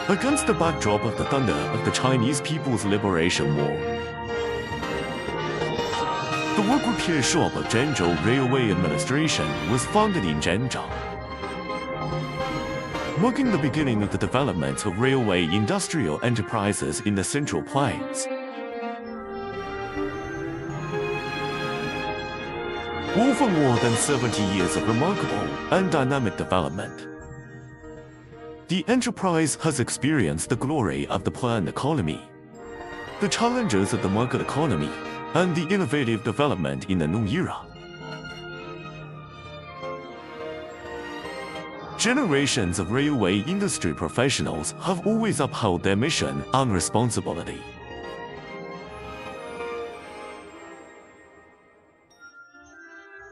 against the backdrop of the thunder of the Chinese People's Liberation War. The work repair shop of Zhengzhou Railway Administration was founded in Zhenjiang, marking the beginning of the development of railway industrial enterprises in the Central Plains. Over more than 70 years of remarkable and dynamic development, the enterprise has experienced the glory of the planned economy, the challenges of the market economy, and the innovative development in the new era. Generations of railway industry professionals have always upheld their mission and responsibility.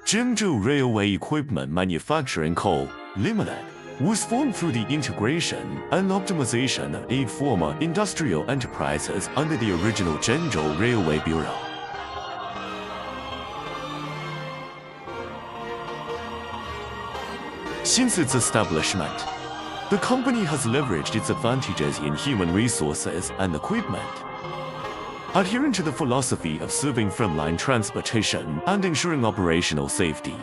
Zhengzhou Railway Equipment Manufacturing Co., Limited was formed through the integration and optimization of 8 former industrial enterprises under the original Zhengzhou Railway Bureau. Since its establishment, the company has leveraged its advantages in human resources and equipment, adhering to the philosophy of serving frontline transportation and ensuring operational safety.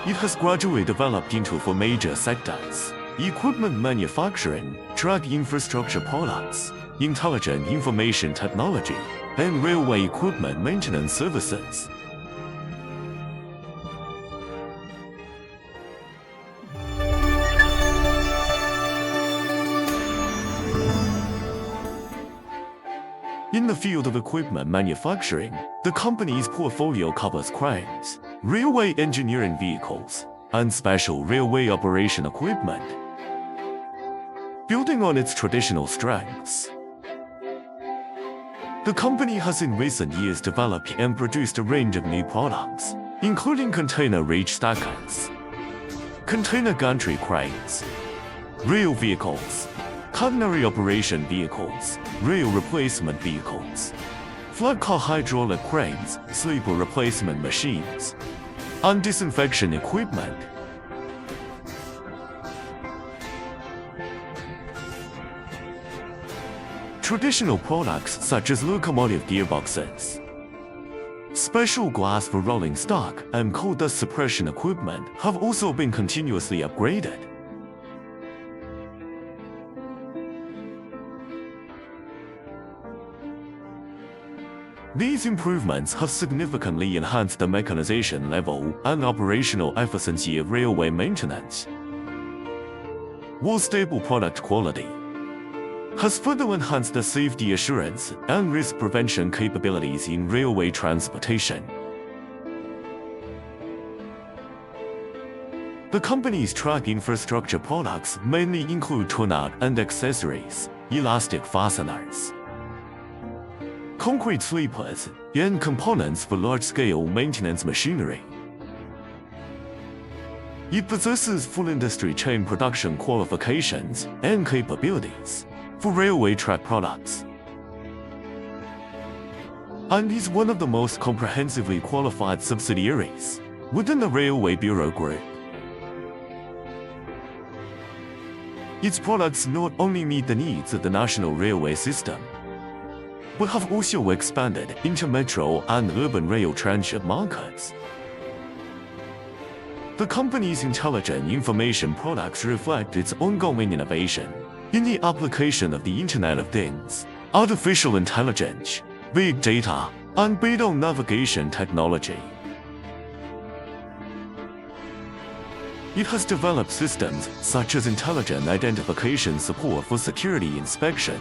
It has gradually developed into 4 major sectors: equipment manufacturing, track infrastructure products, intelligent information technology, and railway equipment maintenance services. In the field of equipment manufacturing, the company's portfolio covers cranes, railway engineering vehicles, and special railway operation equipment. Building on its traditional strengths, the company has in recent years developed and produced a range of new products, including container reach stackers, container gantry cranes, rail vehicles, catenary operation vehicles, rail replacement vehicles, flat car hydraulic cranes, sleeper replacement machines, and disinfection equipment. Traditional products such as locomotive gearboxes, special glass for rolling stock, and coal dust suppression equipment have also been continuously upgraded. These improvements have significantly enhanced the mechanization level and operational efficiency of railway maintenance, while stable product quality has further enhanced the safety assurance and risk prevention capabilities in railway transportation. The company's track infrastructure products mainly include turnout and accessories, elastic fasteners, concrete sleepers, and components for large-scale maintenance machinery. It possesses full industry chain production qualifications and capabilities for railway track products, and is one of the most comprehensively qualified subsidiaries within the Railway Bureau Group. Its products not only meet the needs of the national railway system, but have also expanded into metro and urban rail transit markets. The company's intelligent information products reflect its ongoing innovation in the application of the Internet of Things, artificial intelligence, big data, and Beidong navigation technology. It has developed systems such as intelligent identification support for security inspection,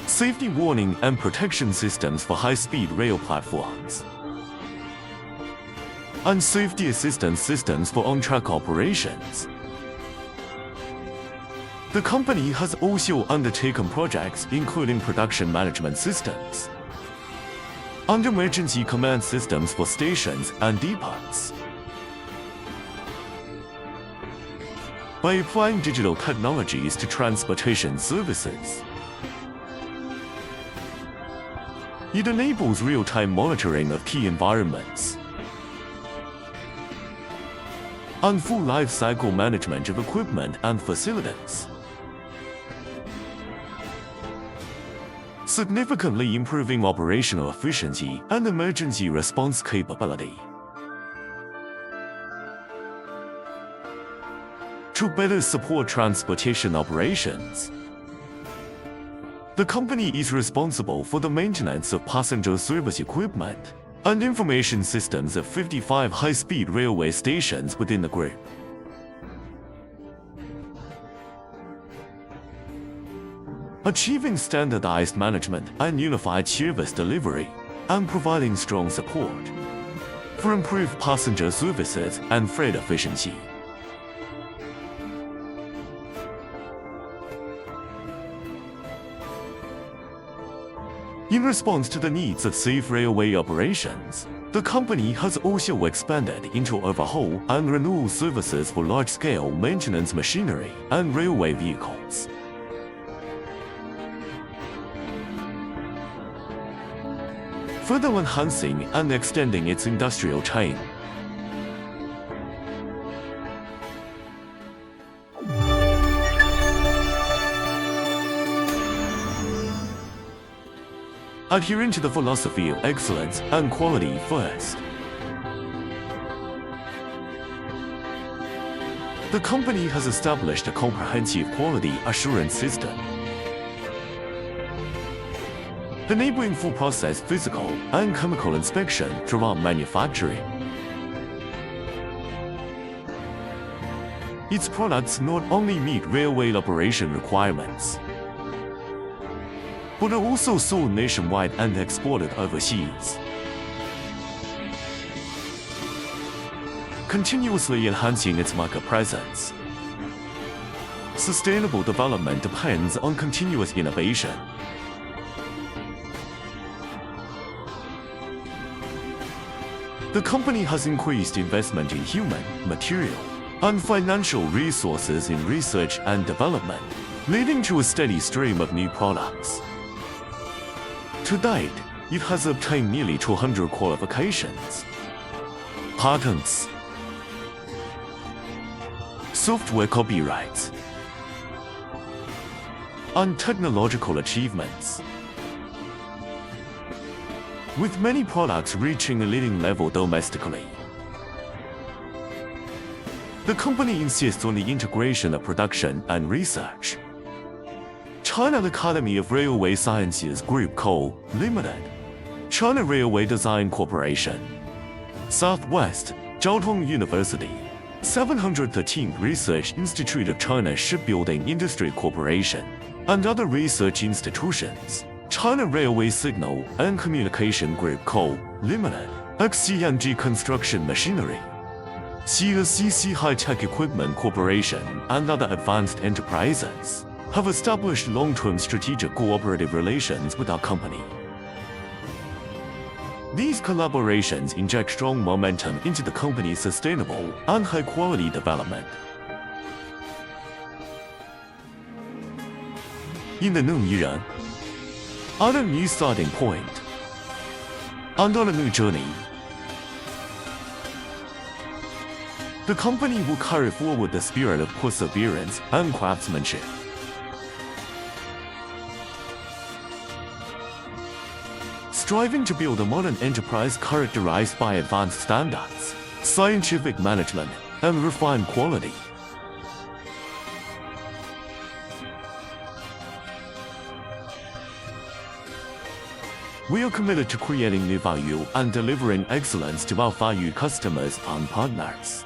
safety warning and protection systems for high-speed rail platforms, and safety assistance systems for on-track operations. The company has also undertaken projects including production management systems and emergency command systems for stations and depots. By applying digital technologies to transportation services, it enables real-time monitoring of key environments, and full life cycle management of equipment and facilities, significantly improving operational efficiency and emergency response capability. To better support transportation operations, the company is responsible for the maintenance of passenger service equipment and information systems of 55 high-speed railway stations within the group. Achieving standardized management and unified service delivery, and providing strong support for improved passenger services and freight efficiency. In response to the needs of safe railway operations, the company has also expanded into overhaul and renewal services for large-scale maintenance machinery and railway vehicles. Further enhancing and extending its industrial chain. Adhering to the philosophy of excellence and quality first. The company has established a comprehensive quality assurance system, enabling full process physical and chemical inspection throughout manufacturing. Its products not only meet railway operation requirements, but are also sold nationwide and exported overseas, continuously enhancing its market presence. Sustainable development depends on continuous innovation. The company has increased investment in human, material, and financial resources in research and development, leading to a steady stream of new products. To date, it has obtained nearly 200 qualifications, patents, software copyrights, and technological achievements, with many products reaching a leading level domestically. The company insists on the integration of production and research. China Academy of Railway Sciences Group Co., Limited, China Railway Design Corporation, Southwest Jiaotong University, 713th Research Institute of China Shipbuilding Industry Corporation, and other research institutions, China Railway Signal and Communication Group Co., Limited, XCNG Construction Machinery, CSCC High-Tech Equipment Corporation, and other advanced enterprises have established long-term strategic cooperative relations with our company. These collaborations inject strong momentum into the company's sustainable and high-quality development. In the new year, on a new starting point, and on a new journey, the company will carry forward the spirit of perseverance and craftsmanship. Striving to build a modern enterprise characterized by advanced standards, scientific management, and refined quality. We are committed to creating new value and delivering excellence to our valued customers and partners.